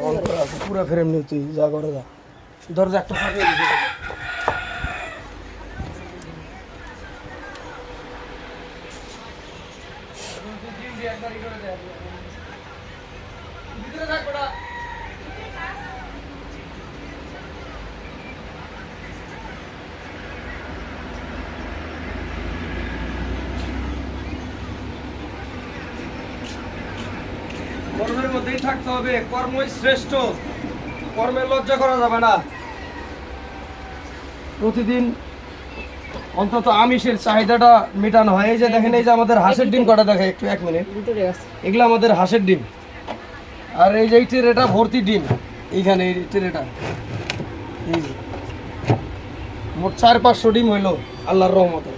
on করা আছে পুরো ফ্রেম নিয়ে তুই যা করে যা দরজা একটা ফাঁকা দিতে ভিতরে থাক বড়া কর্মের মধ্যেই থাকতে হবে কর্মই শ্রেষ্ঠ কর্মের লজ্জা করা যাবে না প্রতিদিন অন্তত আমিষের চাহিদাটা মেটানো হয় এই যে দেখেন এই যে আমাদের হাঁসের ডিম কটা দেখে একটু 1 মিনিট এগুলো আমাদের হাঁসের ডিম আর এই যে এই ট্রেটা ভর্তি ডিম এইখানে এই ট্রেটা এই যে মোট 400-500 ডিম হইলো আল্লাহর রহমতে